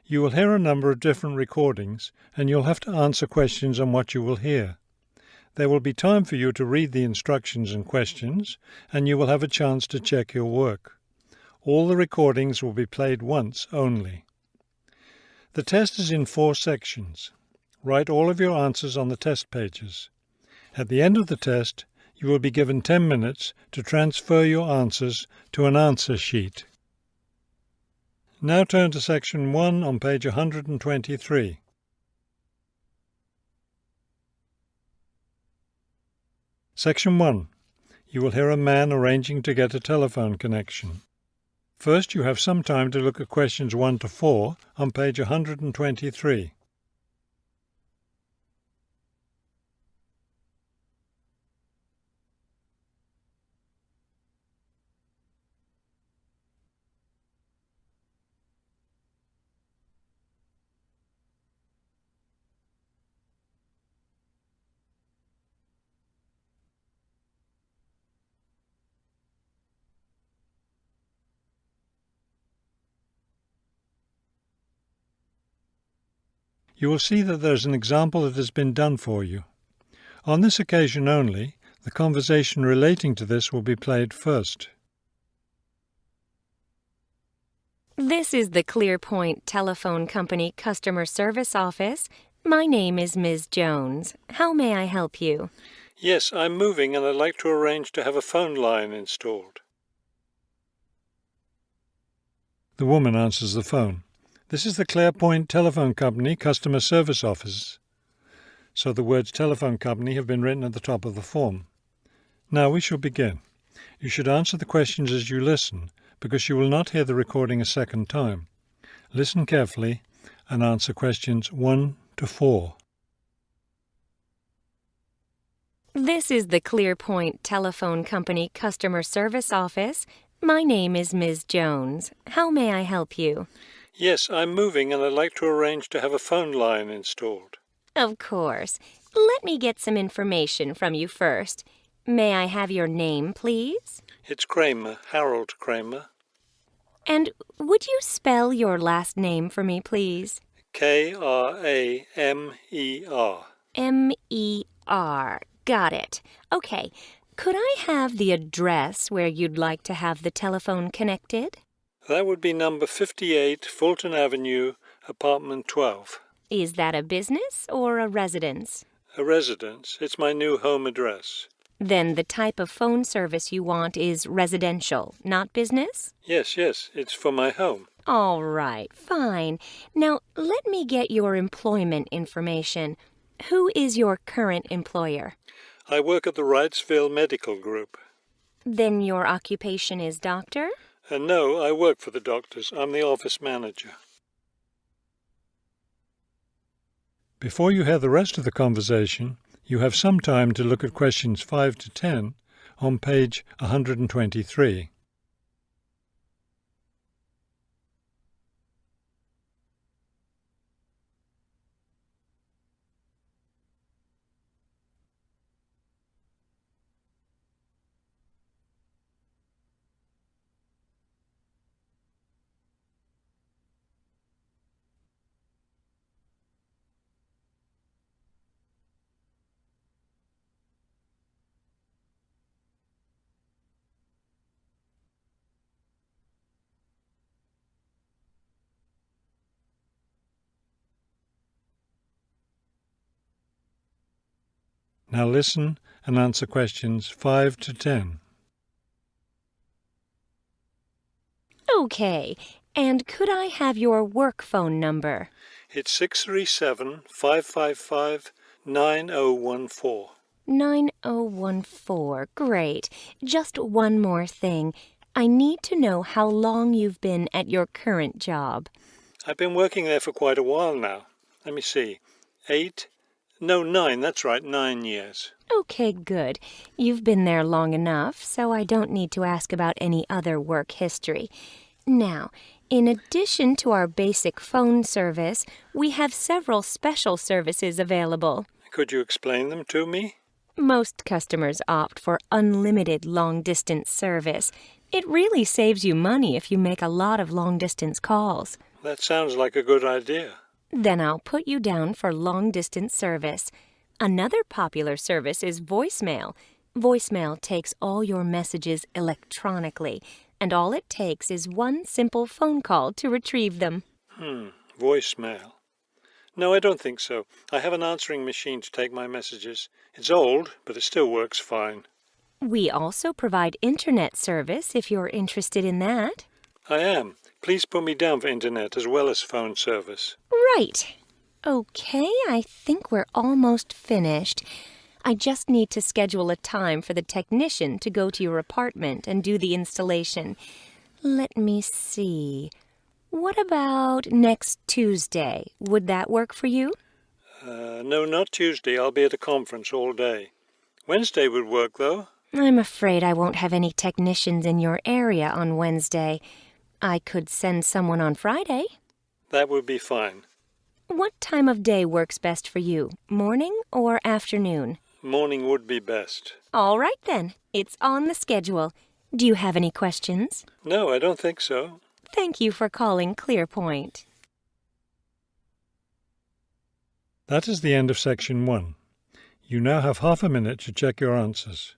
You will hear a number of different recordings, and you'll have to answer questions on what you will hear. There will be time for you to read the instructions and questions, and you will have a chance to check your work. All the recordings will be played once only. The test is in 4 sections. Write all of your answers on the test pages. At the end of the test, you will be given 10 minutes to transfer your answers to an answer sheet. Now turn to section 1 on page 123. Section 1. You will hear a man arranging to get a telephone connection. First, you have some time to look at questions 1 to 4 on page 123. You will see that there is an example that has been done for you. On this occasion only, the conversation relating to this will be played first. This is the ClearPoint Telephone Company Customer Service Office. My name is Ms. Jones. How may I help you? Yes, I'm moving and I'd like to arrange to have a phone line installed. The woman answers the phone. This is the ClearPoint Telephone Company Customer Service Office. So the words telephone company have been written at the top of the form. Now we shall begin. You should answer the questions as you listen, because you will not hear the recording a second time. Listen carefully and answer questions 1 to 4. This is the ClearPoint Telephone Company Customer Service Office. My name is Ms. Jones. How may I help you? Yes, I'm moving and I'd like to arrange to have a phone line installed. Of course. Let me get some information from you first. May I have your name, please? It's Kramer, Harold Kramer. And would you spell your last name for me, please? Kramer. M-E-R. Got it. Okay. Could I have the address where you'd like to have the telephone connected? That would be number 58, Fulton Avenue, apartment 12. Is that a business or a residence? A residence. It's my new home address. Then the type of phone service you want is residential, not business? Yes, it's for my home. All right, fine. Now, let me get your employment information. Who is your current employer? I work at the Wrightsville Medical Group. Then your occupation is doctor? No, I work for the doctors. I'm the office manager. Before you hear the rest of the conversation, you have some time to look at questions 5 to 10 on page 123. Now listen and answer questions 5 to 10. Okay. And could I have your work phone number? It's 637-555-9014. 9014. Great. Just one more thing. I need to know how long you've been at your current job. I've been working there for quite a while now. Let me see. 9, that's right, 9 years. Okay, good. You've been there long enough, so I don't need to ask about any other work history. Now, in addition to our basic phone service, we have several special services available. Could you explain them to me? Most customers opt for unlimited long-distance service. It really saves you money if you make a lot of long-distance calls. That sounds like a good idea. Then I'll put you down for long-distance service. Another popular service is voicemail. Voicemail takes all your messages electronically, and all it takes is one simple phone call to retrieve them. Voicemail. No, I don't think so. I have an answering machine to take my messages. It's old, but it still works fine. We also provide internet service if you're interested in that. I am. Please put me down for internet as well as phone service. Right. Okay, I think we're almost finished. I just need to schedule a time for the technician to go to your apartment and do the installation. Let me see. What about next Tuesday? Would that work for you? No, not Tuesday. I'll be at a conference all day. Wednesday would work, though. I'm afraid I won't have any technicians in your area on Wednesday. I could send someone on Friday. That would be fine. What time of day works best for you, morning or afternoon? Morning would be best. All right then, it's on the schedule. Do you have any questions? No, I don't think so. Thank you for calling Clearpoint. That is the end of section 1. You now have half a minute to check your answers.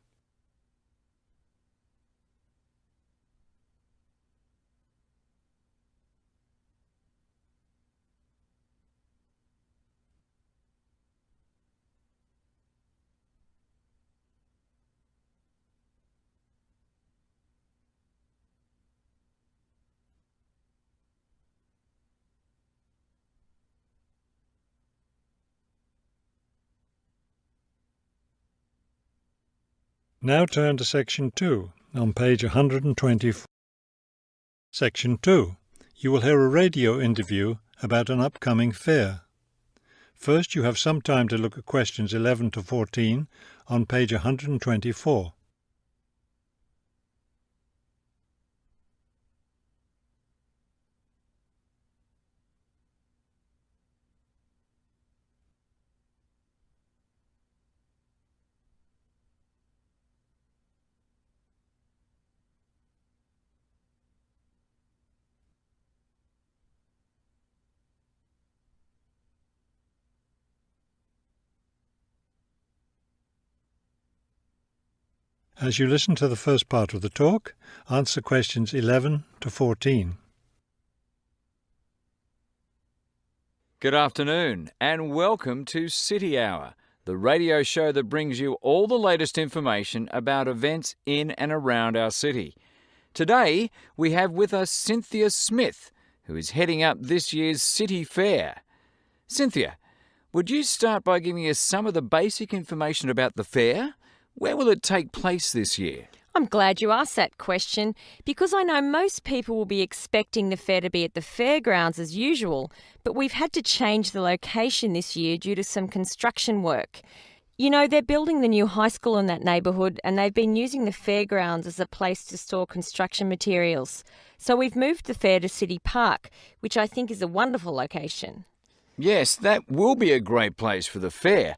Now turn to section 2 on page 124. Section 2. You will hear a radio interview about an upcoming fair. First, you have some time to look at questions 11 to 14 on page 124. As you listen to the first part of the talk, answer questions 11 to 14. Good afternoon and welcome to City Hour, the radio show that brings you all the latest information about events in and around our city. Today we have with us Cynthia Smith, who is heading up this year's City Fair. Cynthia, would you start by giving us some of the basic information about the fair? Where will it take place this year? I'm glad you asked that question because I know most people will be expecting the fair to be at the fairgrounds as usual, but we've had to change the location this year due to some construction work. You know, they're building the new high school in that neighbourhood and they've been using the fairgrounds as a place to store construction materials. So we've moved the fair to City Park, which I think is a wonderful location. Yes, that will be a great place for the fair.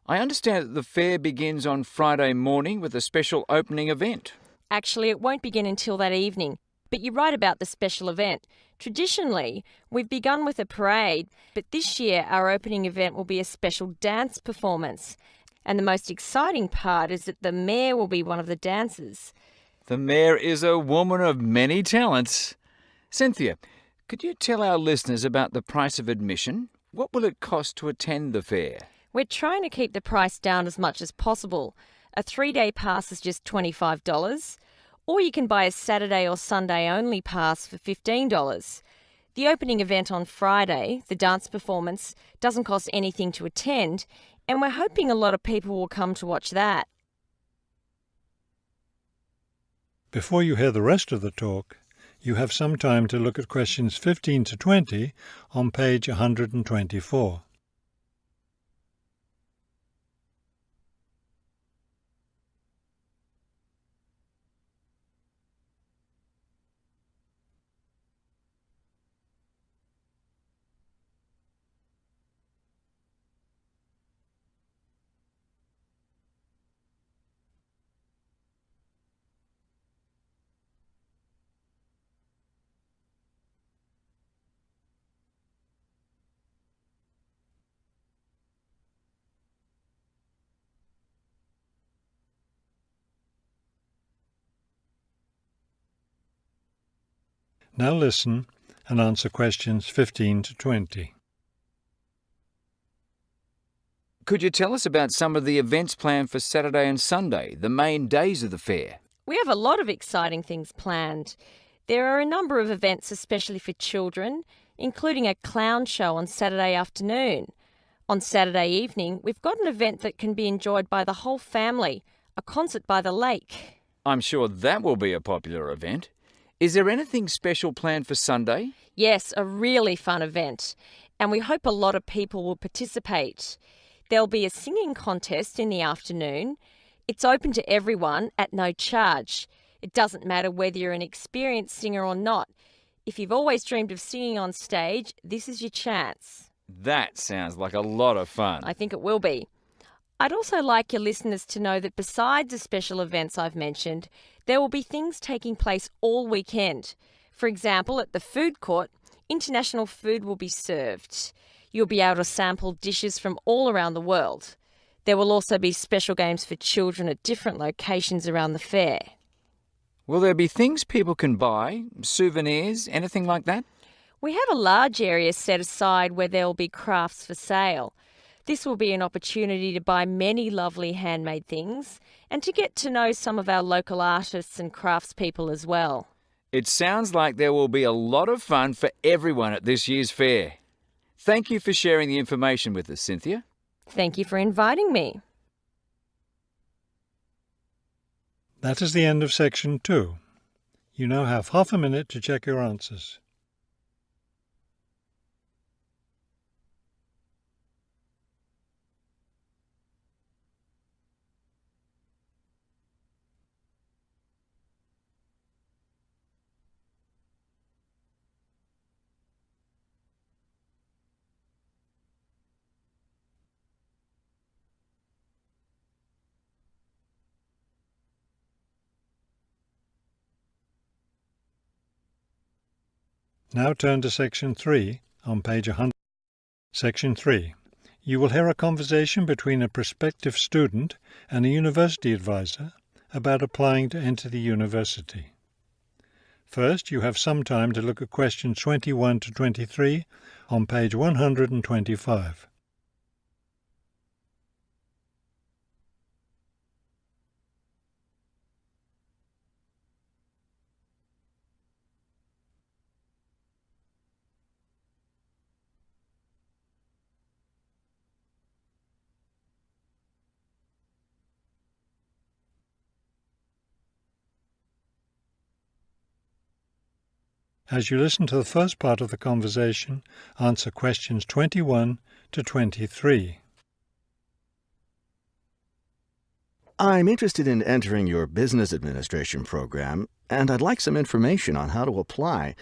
I understand that the fair begins on Friday morning with a special opening event. Actually, it won't begin until that evening, but you're right about the special event. Traditionally, we've begun with a parade, but this year our opening event will be a special dance performance. And the most exciting part is that the mayor will be one of the dancers. The mayor is a woman of many talents. Cynthia, could you tell our listeners about the price of admission? What will it cost to attend the fair? We're trying to keep the price down as much as possible. A 3-day pass is just $25, or you can buy a Saturday or Sunday only pass for $15. The opening event on Friday, the dance performance, doesn't cost anything to attend, and we're hoping a lot of people will come to watch that. Before you hear the rest of the talk, you have some time to look at questions 15 to 20 on page 124. Now listen and answer questions 15 to 20. Could you tell us about some of the events planned for Saturday and Sunday, the main days of the fair? We have a lot of exciting things planned. There are a number of events especially for children, including a clown show on Saturday afternoon. On Saturday evening, we've got an event that can be enjoyed by the whole family, a concert by the lake. I'm sure that will be a popular event. Is there anything special planned for Sunday? Yes, a really fun event, and we hope a lot of people will participate. There'll be a singing contest in the afternoon. It's open to everyone at no charge. It doesn't matter whether you're an experienced singer or not. If you've always dreamed of singing on stage, this is your chance. That sounds like a lot of fun. I think it will be. I'd also like your listeners to know that besides the special events I've mentioned, there will be things taking place all weekend. For example, at the food court, international food will be served. You'll be able to sample dishes from all around the world. There will also be special games for children at different locations around the fair. Will there be things people can buy, souvenirs, anything like that? We have a large area set aside where there will be crafts for sale. This will be an opportunity to buy many lovely handmade things and to get to know some of our local artists and craftspeople as well. It sounds like there will be a lot of fun for everyone at this year's fair. Thank you for sharing the information with us, Cynthia. Thank you for inviting me. That is the end of section 2. You now have half a minute to check your answers. Now turn to section 3 on page 100. Section 3. You will hear a conversation between a prospective student and a university advisor about applying to enter the university. First, you have some time to look at questions 21 to 23 on page 125. As you listen to the first part of the conversation, answer questions 21 to 23. I'm interested in entering your business administration program, and I'd like some information on how to apply.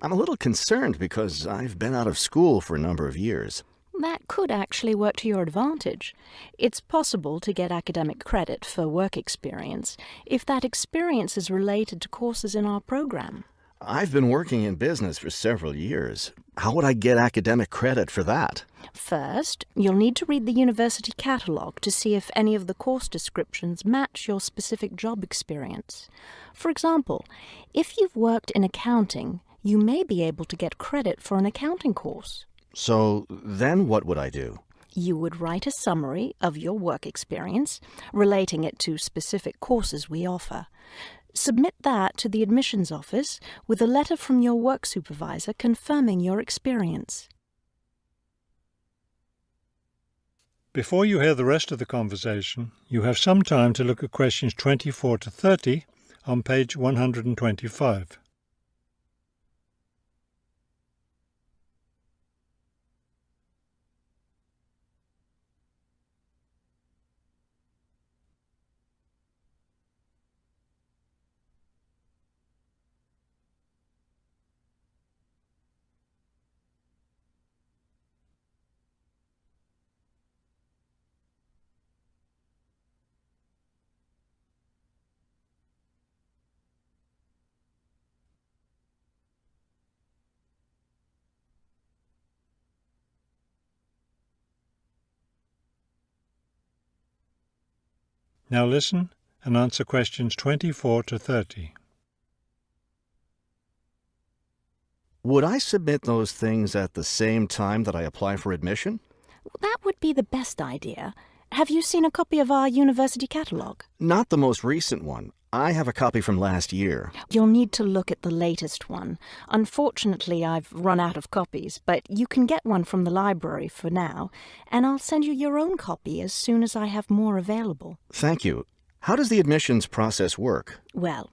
I'm a little concerned because I've been out of school for a number of years. That could actually work to your advantage. It's possible to get academic credit for work experience if that experience is related to courses in our program. I've been working in business for several years. How would I get academic credit for that? First, you'll need to read the university catalogue to see if any of the course descriptions match your specific job experience. For example, if you've worked in accounting, you may be able to get credit for an accounting course. So then what would I do? You would write a summary of your work experience, relating it to specific courses we offer. Submit that to the admissions office with a letter from your work supervisor confirming your experience. Before you hear the rest of the conversation, you have some time to look at questions 24 to 30 on page 125. Now listen and answer questions 24 to 30. Would I submit those things at the same time that I apply for admission? That would be the best idea. Have you seen a copy of our university catalogue? Not the most recent one. I have a copy from last year. You'll need to look at the latest one. Unfortunately, I've run out of copies, but you can get one from the library for now, and I'll send you your own copy as soon as I have more available. Thank you. How does the admissions process work? Well,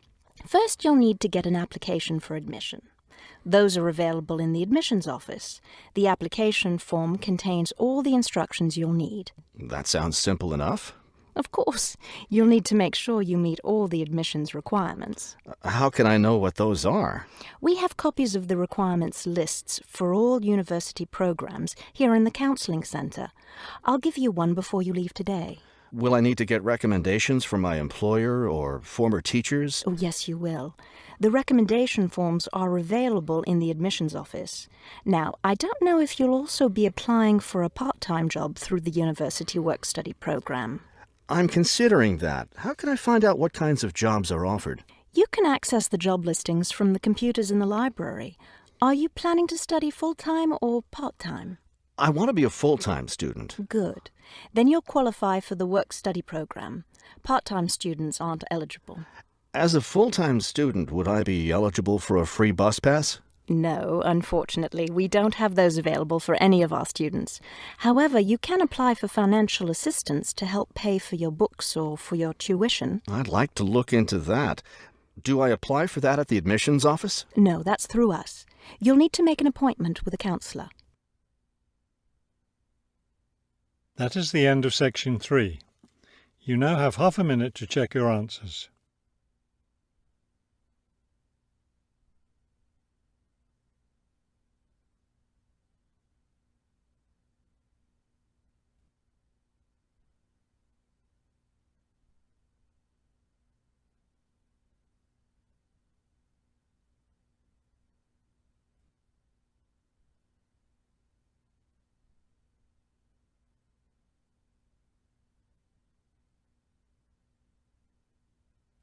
first you'll need to get an application for admission. Those are available in the admissions office. The application form contains all the instructions you'll need. That sounds simple enough. Of course, you'll need to make sure you meet all the admissions requirements. How can I know what those are? We have copies of the requirements lists for all university programs here in the counseling center. I'll give you one before you leave today. Will I need to get recommendations from my employer or former teachers? Oh, yes, you will. The recommendation forms are available in the admissions office. Now, I don't know if you'll also be applying for a part-time job through the university work-study program. I'm considering that. How can I find out what kinds of jobs are offered? You can access the job listings from the computers in the library. Are you planning to study full-time or part-time? I want to be a full-time student. Good. Then you'll qualify for the work-study program. Part-time students aren't eligible. As a full-time student, would I be eligible for a free bus pass? No, unfortunately, we don't have those available for any of our students. However, you can apply for financial assistance to help pay for your books or for your tuition. I'd like to look into that. Do I apply for that at the admissions office? No, that's through us. You'll need to make an appointment with a counselor. That is the end of section 3. You now have half a minute to check your answers.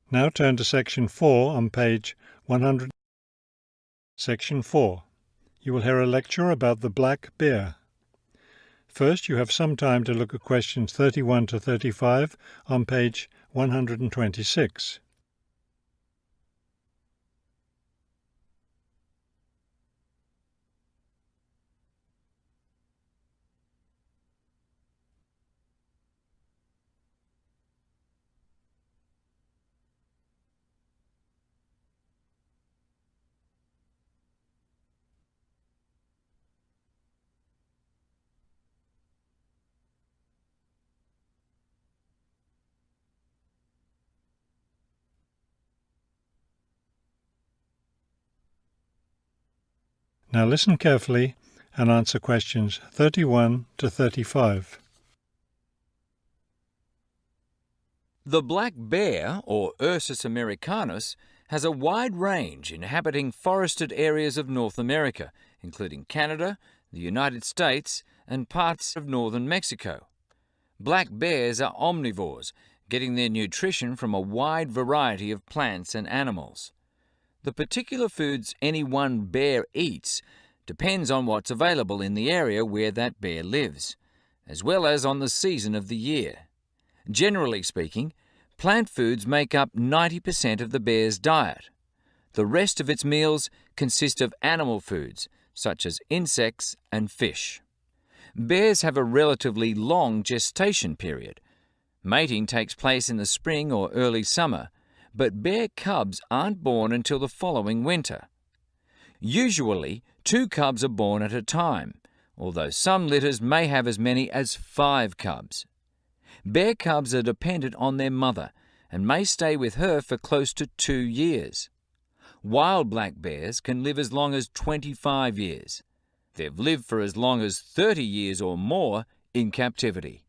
Now turn to section 4 on page 100. Section 4. You will hear a lecture about the black bear. First, you have some time to look at questions 31 to 35 on page 126. Now listen carefully and answer questions 31 to 35. The black bear, or Ursus americanus, has a wide range inhabiting forested areas of North America, including Canada, the United States, and parts of northern Mexico. Black bears are omnivores, getting their nutrition from a wide variety of plants and animals. The particular foods any one bear eats depends on what's available in the area where that bear lives, as well as on the season of the year. Generally speaking, plant foods make up 90% of the bear's diet. The rest of its meals consist of animal foods, such as insects and fish. Bears have a relatively long gestation period. Mating takes place in the spring or early summer, but bear cubs aren't born until the following winter. Usually, 2 cubs are born at a time, although some litters may have as many as 5 cubs. Bear cubs are dependent on their mother and may stay with her for close to 2 years. Wild black bears can live as long as 25 years. They've lived for as long as 30 years or more in captivity.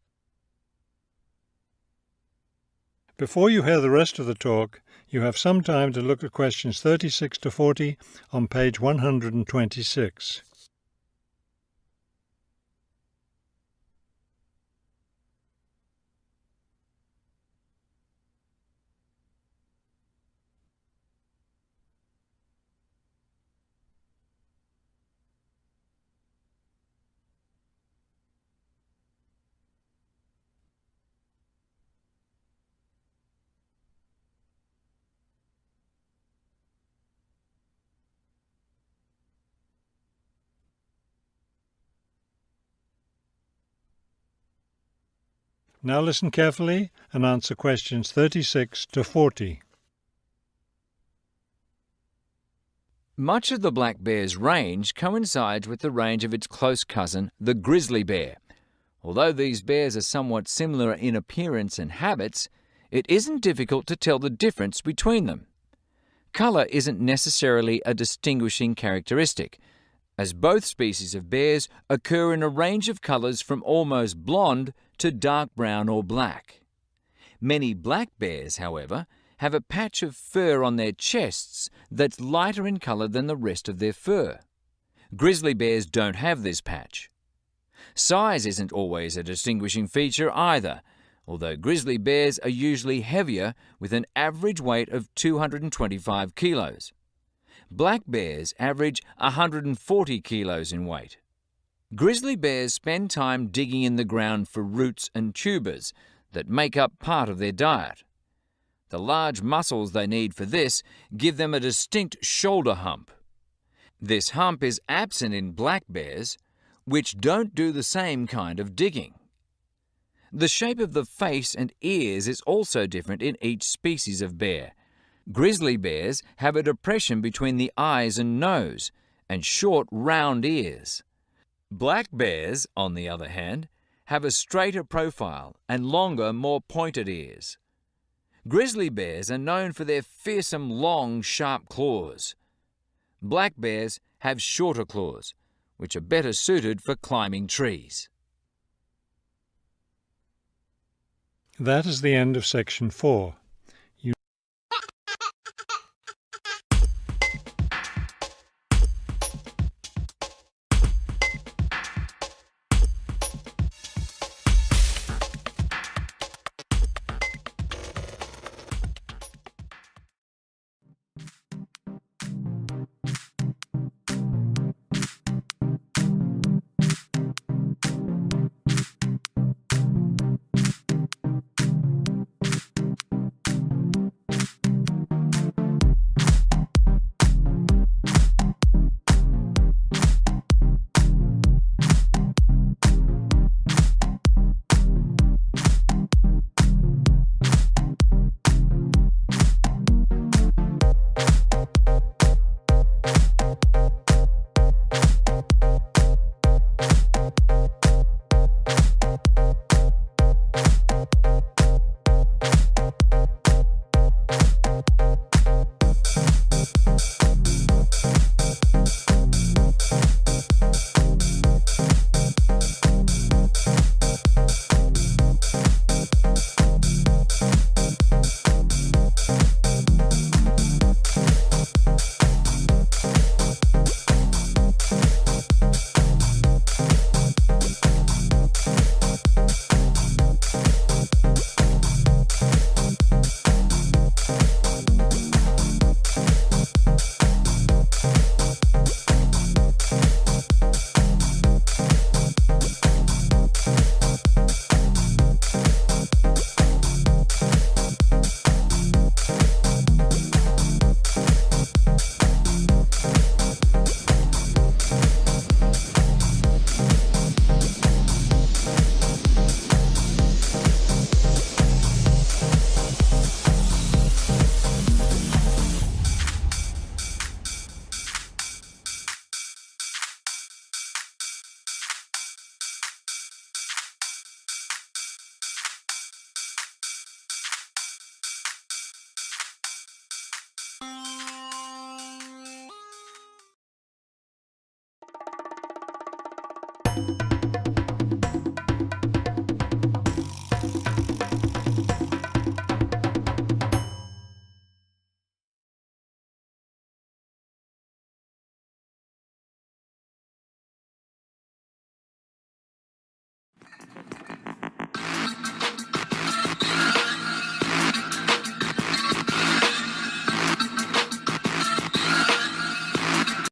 Before you hear the rest of the talk, you have some time to look at questions 36 to 40 on page 126. Now listen carefully and answer questions 36 to 40. Much of the black bear's range coincides with the range of its close cousin, the grizzly bear. Although these bears are somewhat similar in appearance and habits, it isn't difficult to tell the difference between them. Colour isn't necessarily a distinguishing characteristic, as both species of bears occur in a range of colours from almost blonde to dark brown or black. Many black bears, however, have a patch of fur on their chests that's lighter in colour than the rest of their fur. Grizzly bears don't have this patch. Size isn't always a distinguishing feature either, although grizzly bears are usually heavier with an average weight of 225 kilos. Black bears average 140 kilos in weight. Grizzly bears spend time digging in the ground for roots and tubers that make up part of their diet. The large muscles they need for this give them a distinct shoulder hump. This hump is absent in black bears, which don't do the same kind of digging. The shape of the face and ears is also different in each species of bear. Grizzly bears have a depression between the eyes and nose, and short, round ears. Black bears, on the other hand, have a straighter profile and longer, more pointed ears. Grizzly bears are known for their fearsome, long, sharp claws. Black bears have shorter claws, which are better suited for climbing trees. That is the end of section 4.